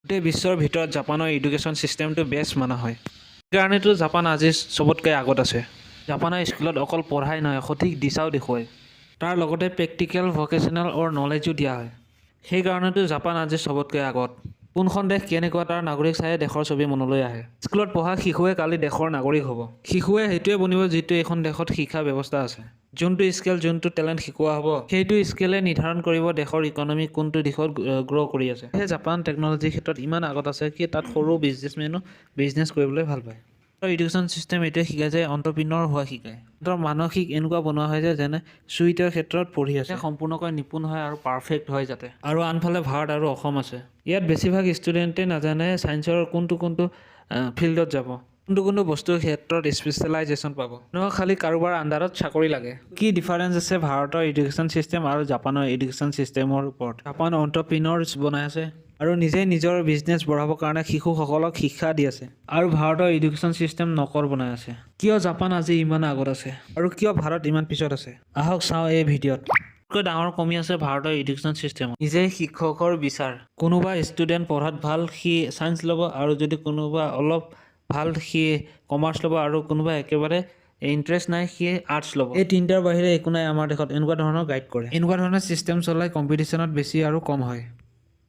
গোটেই বিশ্বৰ ভিতৰত জাপানৰ এডুকেশ্যন ছিষ্টেমটো বেষ্ট মানা হয়। সেইকাৰণেতো জাপান আজি চবতকৈ আগত আছে। জাপানৰ স্কুলত অকল পঢ়াই নহয়, সঠিক দিশাও দেখুৱায়। তাৰ লগতে প্ৰেক্টিকেল, ভকেশ্যনেল নলেজো দিয়া হয়। সেইকাৰণেতো জাপান আজি চবতকৈ আগত। কোনখন দেশ কেনেকুৱা তাৰ নাগৰিক চায়ে দেশৰ ছবি মনলৈ আহে। স্কুলত পঢ়া শিশুৱে কালি দেশৰ নাগৰিক হ'ব। শিশুৱে সেইটোৱে বনিব যিটো এখন দেশত শিক্ষা ব্যৱস্থা আছে। যোনটো স্কেল, যোনটো টেলেণ্ট শিকোৱা হ'ব, সেইটো স্কেলে নিৰ্ধাৰণ কৰিব দেশৰ ইকনমি কোনটো দিশত গ্ৰ' কৰি আছে। সেই জাপান টেকন'লজিৰ ক্ষেত্ৰত ইমান আগত আছে কি তাত সৰু বিজনেছমেনো বিজনেছ কৰিবলৈ ভাল পায়। এডুকেশ্যন ছিষ্টেম এইটোৱে শিকায় যে এণ্টাৰপ্ৰিনৰ হোৱা শিকায়। সিহঁতৰ মানসিক এনেকুৱা বনোৱা হয় যে যেনে চুইটৰ ক্ষেত্ৰত পঢ়ি আছে, সম্পূৰ্ণকৈ নিপুণ হয় আৰু পাৰফেক্ট হয় যাতে। আৰু আনফালে ভাৰত আৰু অসম আছে। ইয়াত বেছিভাগ ষ্টুডেণ্টে নাজানে ছায়েন্সৰ কোনটো ফিল্ডত যাব, কোনটো বস্তুৰ ক্ষেত্ৰত স্পেচিয়েলাইজেশ্যন পাব। নহয় খালি কাৰোবাৰ আণ্ডাৰত চাকৰি লাগে। কি ডিফাৰেঞ্চ আছে ভাৰতৰ এডুকেশ্যন ছিষ্টেম আৰু জাপানৰ এডুকেশ্যন ছিষ্টেমৰ ওপৰত? জাপান এণ্টাৰপ্ৰিনৰ্ছ বনাই আছে আৰু নিজে নিজৰ বিজনেছ বঢ়াবৰ কাৰণে শিশুসকলক শিক্ষা দি আছে। আৰু ভাৰতৰ এডুকেশ্যন ছিষ্টেম নকৰ বনাই আছে। কিয় জাপান আজি ইমান আগত আছে আৰু কিয় ভাৰত ইমান পিছত আছে? আহক চাওঁ এই ভিডিঅ'ত। আটাইতকৈ ডাঙৰ কমি আছে ভাৰতৰ এডুকেশ্যন ছিষ্টেমত। নিজে শিক্ষকৰ বিচাৰ। কোনোবা ষ্টুডেণ্ট পঢ়াত ভাল সি ছায়েন্স ল'ব, আৰু যদি কোনোবা অলপ ভাল সি কমাৰ্চ ল'ব, আৰু কোনোবা একেবাৰে ইণ্টাৰেষ্ট নাই সি আৰ্টছ ল'ব। এই তিনিটাৰ বাহিৰে একো নাই আমাৰ দেশত। এনেকুৱা ধৰণৰ গাইড কৰে। এনেকুৱা ধৰণৰ ছিষ্টেম চলাই কম্পিটিশ্যনত বেছি আৰু কম হয়।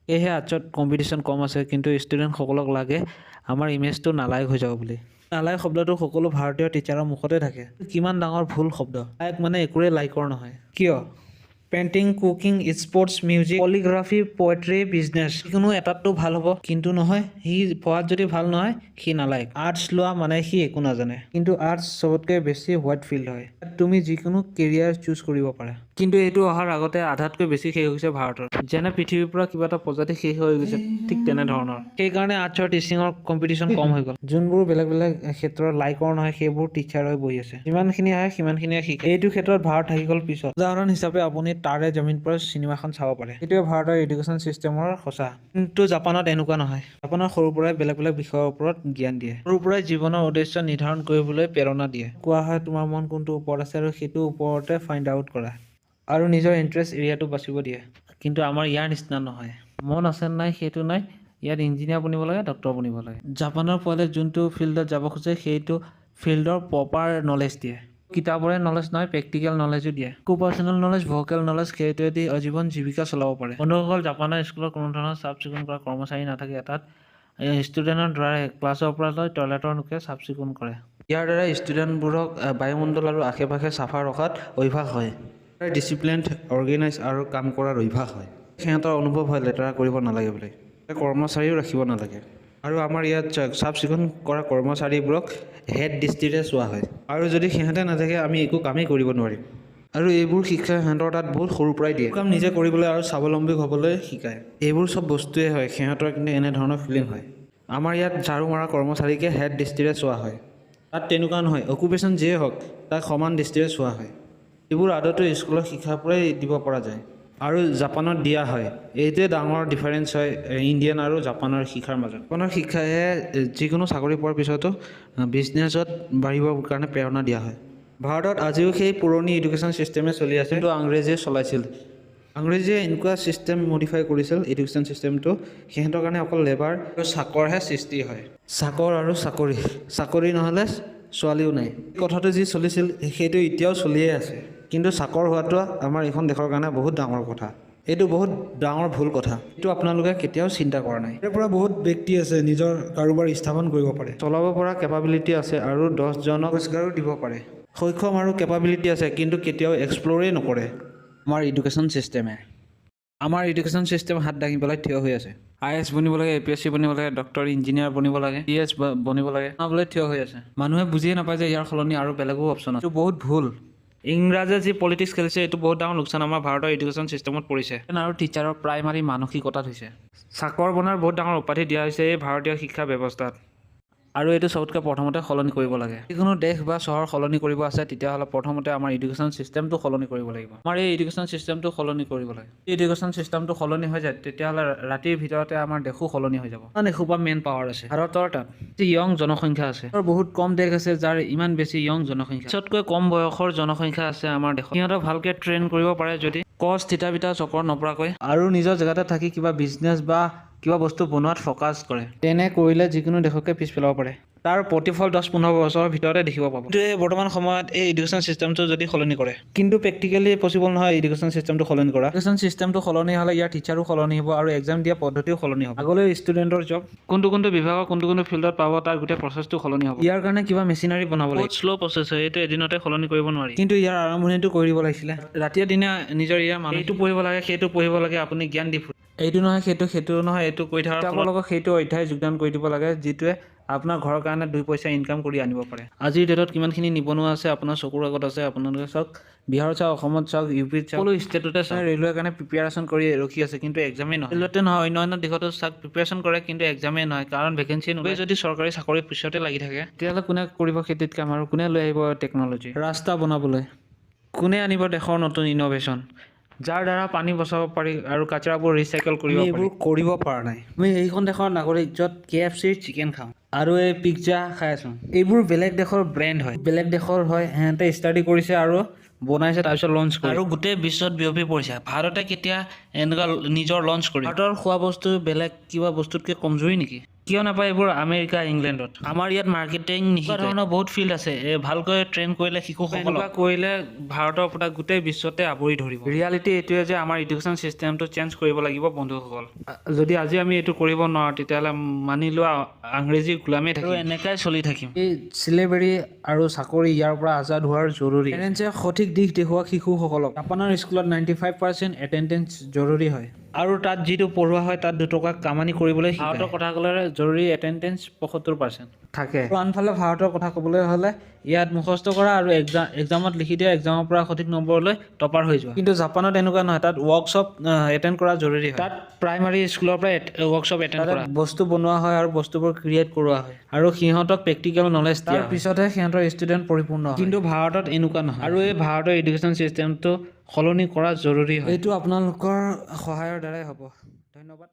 সেয়েহে আৰ্টছত কম্পিটিশ্যন কম আছে, কিন্তু ষ্টুডেণ্টসকলক লাগে আমাৰ ইমেজটো নালায়ক হৈ যাব বুলি। নালায়ক শব্দটো সকলো ভাৰতীয় টিচাৰৰ মুখতে থাকে। কিমান ডাঙৰ ভুল শব্দ। লাইক মানে একোৰে লাইকৰ নহয়। কিয়? পেইণ্টিং, কুকিং, স্পৰ্টছ, মিউজিক, পলিগ্ৰাফি, পয়েট্ৰি, বিজনেছ, যিকোনো এটাততো ভাল হ'ব, কিন্তু নহয় সি পঢ়াত যদি ভাল নহয় সি নালায়ক। আৰ্টছ লোৱা মানে সি একো নাজানে। কিন্তু আৰ্টছ চবতকৈ বেছি হোৱাইট ফিল্ড হয়। তুমি যিকোনো কেৰিয়াৰ চুজ কৰিব পাৰা। কিন্তু এইটো অহাৰ আগতে আধাতকৈ বেছি শেষ হৈছে ভাৰতৰ। যেনে পৃথিৱীৰ পৰা কিবা এটা প্ৰজাতি শেষ হৈ গৈছে, ঠিক তেনেধৰণৰ। সেইকাৰণে আৰ্টছৰ টিচিঙৰ কম্পিটিশ্যন কম হৈ গ'ল। যোনবোৰ বেলেগ বেলেগ ক্ষেত্ৰত লাইকৰ নহয় সেইবোৰ টিচাৰ হৈ বহি আছে। যিমানখিনি আহে সিমানখিনিয়ে শিকে। এইটো ক্ষেত্ৰত ভাৰত থাকি গ'ল পিছত। উদাহৰণ হিচাপে আপুনি তাৰে জমিন পৰ চিনেমাখন চাব পাৰে। এইটোৱে ভাৰতৰ এডুকেশ্যন ছিষ্টেমৰ সঁচা। কিন্তু জাপানত এনেকুৱা নহয়। জাপানৰ সৰুৰ পৰাই বেলেগ বেলেগ বিষয়ৰ ওপৰত জ্ঞান দিয়ে। সৰুৰ পৰাই জীৱনৰ উদ্দেশ্য নিৰ্ধাৰণ কৰিবলৈ প্ৰেৰণা দিয়ে। কোৱা হয় তোমাৰ মন কোনটো ওপৰত আছে আৰু সেইটোৰ ওপৰতে ফাইণ্ড আউট কৰা। আৰু নিজৰ ইণ্টাৰেষ্ট এৰিয়াটো বাচিব দিয়ে। কিন্তু আমাৰ ইয়াৰ নিচিনা নহয়। মন আছে নাই সেইটো নাই, ইয়াত ইঞ্জিনিয়াৰ বনিব লাগে, ডক্টৰ বনিব লাগে। জাপানৰ পোৱালে যোনটো ফিল্ডত যাব খোজে সেইটো ফিল্ডৰ প্ৰপাৰ নলেজ দিয়ে। কিতাপৰে নলেজ নহয়, প্ৰেক্টিকেল নলেজো দিয়ে। পাৰ্চনেল নলেজ, ভোকেল নলেজ, সেইটোৱেদি আজীৱন জীৱিকা চলাব পাৰে। বন্ধুসকল, জাপানৰ স্কুলত কোনো ধৰণৰ চাফ চিকুণ কৰা কৰ্মচাৰী নাথাকে। তাত ষ্টুডেণ্টৰ দ্বাৰাই ক্লাছৰ পৰা লৈ টয়লেটৰলৈকে চাফ চিকুণ কৰে। ইয়াৰ দ্বাৰা ষ্টুডেণ্টবোৰক বায়ুমণ্ডল আৰু আশে পাশে চাফা ৰখাত অভ্যাস হয়। ডিচিপ্লিনড, অৰ্গেনাইজ আৰু কাম কৰাৰ অভ্যাস হয়। সিহঁতৰ অনুভৱ হয় লেতেৰা কৰিব নালাগে বুলি। কৰ্মচাৰীও ৰাখিব নালাগে। আৰু আমাৰ ইয়াত চাফ চিকুণ কৰা কৰ্মচাৰীবোৰক হেড দৃষ্টিৰে চোৱা হয়। আৰু যদি সিহঁতে নাথাকে আমি একো কামেই কৰিব নোৱাৰিম। আৰু এইবোৰ শিক্ষা সিহঁতৰ তাত বহুত সৰুৰ পৰাই দিয়ে। কাম নিজে কৰিবলৈ আৰু স্বাৱলম্বী হ'বলৈ শিকায়। এইবোৰ চব বস্তুৱে হয়, সিহঁতৰ কিন্তু এনেধৰণৰ ফিলিং হয়। আমাৰ ইয়াত ঝাৰু মৰা কৰ্মচাৰীকে হেড দৃষ্টিৰে চোৱা হয়। তাত তেনেকুৱা নহয়, অকুপেশ্যন যিয়ে হওক তাক সমান দৃষ্টিৰে চোৱা হয়। এইবোৰ আদতো স্কুলৰ শিক্ষাৰ পৰাই দিব পৰা যায়। আৰু জাপানত দিয়া হয়। এইটোৱে ডাঙৰ ডিফাৰেঞ্চ হয় ইণ্ডিয়ান আৰু জাপানৰ শিক্ষাৰ মাজত। জাপানৰ শিক্ষায়ে যিকোনো চাকৰি পোৱাৰ পিছতো বিজনেছত বাঢ়িবৰ কাৰণে প্ৰেৰণা দিয়া হয়। ভাৰতত আজিও সেই পুৰণি এডুকেশ্যন ছিষ্টেমে চলি আছে, কিন্তু আংগ্ৰেজে চলাইছিল। আংগ্ৰেজে এনেকুৱা ছিষ্টেম মডিফাই কৰিছিল এডুকেশ্যন ছিষ্টেমটো, সিহঁতৰ কাৰণে অকল লেবাৰ আৰু চাকৰহে সৃষ্টি হয়। চাকৰ আৰু চাকৰি, চাকৰি নহ'লে ছোৱালীও নাই। কথাটো যি চলিছিল সেইটো এতিয়াও চলিয়ে আছে। কিন্তু চাকৰ হোৱাটো আমাৰ এইখন দেশৰ কাৰণে বহুত ডাঙৰ কথা। এইটো বহুত ডাঙৰ ভুল কথা। এইটো আপোনালোকে কেতিয়াও চিন্তা কৰা নাই। ইয়াৰ পৰা বহুত ব্যক্তি আছে নিজৰ কাৰোবাৰ স্থাপন কৰিব পাৰে, চলাব পৰা কেপাবিলিটি আছে আৰু 10জনক ৰোজগাৰো দিব পাৰে। সক্ষম আৰু কেপাবিলিটি আছে, কিন্তু কেতিয়াও এক্সপ্ল'ৰেই নকৰে আমাৰ এডুকেশ্যন ছিষ্টেমে। আমাৰ এডুকেশ্যন ছিষ্টেম হাত দাঙি পেলাই থিয় হৈ আছে। IAS বনিব লাগে, APSC বনিব লাগে, ডক্টৰ ইঞ্জিনিয়াৰ বনিব লাগে, PS বনিব লাগে, বোলে থিয় হৈ আছে। মানুহে বুজিয়ে নাপায় যে ইয়াৰ সলনি আৰু বেলেগো অপশ্যন আছে। এইটো বহুত ভুল। ইংৰাজে যি পলিটিক্স খেলিছে এইটো বহুত ডাঙৰ লোকচান আমাৰ ভাৰতৰ এডুকেশ্যন ছিষ্টেমত পৰিছে। আৰু টিচাৰৰ প্ৰাইমাৰী মানসিকতাত হৈছে। চাকৰ বনাৰ বহুত ডাঙৰ উপাধি দিয়া হৈছে এই ভাৰতীয় শিক্ষা ব্যৱস্থাত। আৰু এইটো চবতকৈ প্ৰথমতে সলনি কৰিব লাগে। যিকোনো দেশ বা চহৰ সলনি কৰিব আছে তেতিয়াহ'লে প্ৰথমতে আমাৰ এডুকেশ্যন ছিষ্টেমটো সলনি কৰিব লাগিব। আমাৰ এই এডুকেশ্যন ছিষ্টেমটো সলনি কৰিব লাগে। এই এডুকেশ্যন ছিষ্টেমটো সলনি হৈ যায় তেতিয়াহ'লে ৰাতিৰ ভিতৰতে আমাৰ দেশো সলনি হৈ যাব। কাৰণ এসোপা মেন পাৱাৰ আছে ভাৰতৰ তাত। য়ং জনসংখ্যা আছে। বহুত কম দেশ আছে যাৰ ইমান বেছি য়ং জনসংখ্যা। পিছতকৈ কম বয়সৰ জনসংখ্যা আছে আমাৰ দেশত। সিহঁতক ভালকৈ ট্ৰেইন কৰিব পাৰে যদি কচ থিতা বিটা চকৰ নপৰাকৈ আৰু নিজৰ জেগাতে থাকি কিবা বিজনেছ বা কিবা বস্তু বনোৱাত ফ'কাছ কৰে। তেনে কৰিলে যিকোনো দেশকে পিছ পেলাব পাৰে। তাৰ প্ৰতিফল 10-15 বছৰৰ ভিতৰতে দেখিব পাব। কিন্তু বৰ্তমান সময়ত এই এডুকেশ্যন চিষ্টেমটো যদি সলনি কৰে, কিন্তু প্ৰেক্টিকেলি পচিবল নহয় এডুকেশ্যন চিষ্টেমটো সলনি কৰা। এডুকেশ্যন চিষ্টেমটো সলনি হ'লে ইয়াৰ টিচাৰো সলনি হ'ব আৰু এক্সাম দিয়া পদ্ধতিও সলনি হ'ব। আগলৈ ষ্টুডেণ্টৰ জব কোনটো বিভাগৰ কোনটো ফিল্ডত পাব তাৰ গোটেই প্ৰচেছটো সলনি হ'ব। ইয়াৰ কাৰণে কিবা মেচিনাৰী বনাব লাগিব। বহুত শ্ল' প্ৰচেছ হয়, এইটো এদিনতে সলনি কৰিব নোৱাৰি। কিন্তু ইয়াৰ আৰম্ভণিটো কৰি দিব লাগিছিলে। ৰাতিয়ে দিনে নিজৰ ইয়াৰ মানুহ এইটো পঢ়িব লাগে, সেইটো পঢ়িব লাগে, আপুনি জ্ঞান দি এইটো নহয় সেইটো নহয় এইটো কৰি থকাৰ লগত সেইটো অধ্যায় যোগদান কৰি দিব লাগে, যিটোৱে আপোনাৰ ঘৰৰ কাৰণে 2 পইচা ইনকাম কৰি আনিব পাৰে। আজিৰ ডেটত কিমানখিনি নিবনুৱা আছে আপোনাৰ চকুৰ আগত আছে। আপোনালোকে চাওক, বিহাৰত চাওক, অসমত চাওক, ইউপিত চাওক, সকলো ষ্টেটতে চাওক ৰেলৱেৰ কাৰণে প্ৰিপেয়াৰেশ্যন কৰি ৰখি আছে, কিন্তু এক্সামেই নহয়। ৰেলৱেতে নহয়, অন্য দেশতো চাওক প্ৰিপেয়াৰেশ্যন কৰে, কিন্তু এক্সামেই নহয়, কাৰণ ভেকেঞ্চি নোলায়। যদি চৰকাৰী চাকৰিৰ পিছতে লাগি থাকে, তেতিয়াহ'লে কোনে কৰিব খেতিত কাম আৰু কোনে লৈ আহিব টেকন'লজি ৰাস্তা বনাবলৈ, কোনে আনিব দেশৰ নতুন ইন'ভেশ্যন যাৰ দ্বাৰা পানী বচাব পাৰি আৰু কাচৰাবোৰ ৰিচাইকেল কৰিব পাৰি। এইবোৰ কৰিব পৰা নাই। আমি এইখন দেশৰ নাগৰিক য'ত KFCৰ চিকেন খাওঁ আৰু এই পিজ্জা খাই আছোঁ। এইবোৰ বেলেগ দেশৰ ব্ৰেণ্ড হয়, বেলেগ দেশৰ হয়, সিহঁতে ষ্টাডি কৰিছে আৰু বনাইছে, তাৰপিছত লঞ্চ কৰিছে আৰু গোটেই বিশ্বত বিয়পি পৰিছে। ভাৰতে কেতিয়া এনেকুৱা নিজৰ লঞ্চ কৰি ভাৰতৰ খোৱা বস্তু বেলেগ কিবা বস্তুতকৈ কমজুৰি নেকি? কিয় নাপায় এইবোৰ আমেৰিকা, ইংলেণ্ডত? আমাৰ ইয়াত মাৰ্কেটিং নিশিকায় ধৰণৰ বহুত ফিল্ড আছে। ভালকৈ ট্ৰেইন কৰিলে শিশুসকলক কৰিলে ভাৰতৰ পৰা গোটেই বিশ্বতে আৱৰি ধৰিব। ৰিয়েলিটি এইটোৱে যে আমাৰ এডুকেশ্যন চিষ্টেমটো চেঞ্জ কৰিব লাগিব বন্ধুসকল। যদি আজি আমি এইটো কৰিব নোৱাৰোঁ, তেতিয়াহ'লে মানি লোৱা আংগ্ৰেজী গোলামেই থাকিম, এনেকাই চলি থাকিম। এই চিলেবাৰী আৰু চাকৰি ইয়াৰ পৰা আজাদ হোৱাৰ জৰুৰী। পেৰেণ্টছে সঠিক দিশ দেখুওৱা শিশুসকলক। জাপানৰ স্কুলত 95% এটেণ্ডেঞ্চ জৰুৰী হয় আৰু তাত যিটো পঢ়োৱা হয় তাত 2 টকা কামানি কৰিবলৈ শিকায়। ভাৰতৰ কথা ক'লে জৰুৰী এটেণ্ডেঞ্চ 75% থাকে। আৰু আনফালে ভাৰতৰ কথা ক'বলৈ হ'লে ইয়াত মুখস্থ কৰা আৰু এক্সামত লিখি দিয়া, এক্সামৰ পৰা সঠিক নম্বৰ লৈ টপাৰ হৈ যোৱা। কিন্তু জাপানত এনেকুৱা নহয়, তাত ৱৰ্কশ্বপ এটেণ্ড কৰা জৰুৰী হয়। তাত প্ৰাইমাৰী স্কুলৰ পৰা ৱৰ্কশ্বপ এটেণ্ড কৰা, বস্তু বনোৱা হয় আৰু বস্তুবোৰ ক্ৰিয়েট কৰোৱা হয় আৰু সিহঁতক প্ৰেক্টিকেল নলেজ দিয়া, তাৰ পিছতহে সিহঁতৰ ষ্টুডেণ্ট পৰিপূৰ্ণ হয়। কিন্তু ভাৰতত এনেকুৱা নহয় আৰু এই ভাৰতৰ এডুকেশ্যন চিষ্টেমটো সলনি কৰা জৰুৰী হয়। এইটো আপোনালোকৰ সহায়ৰ দ্বাৰাই হ'ব। ধন্যবাদ।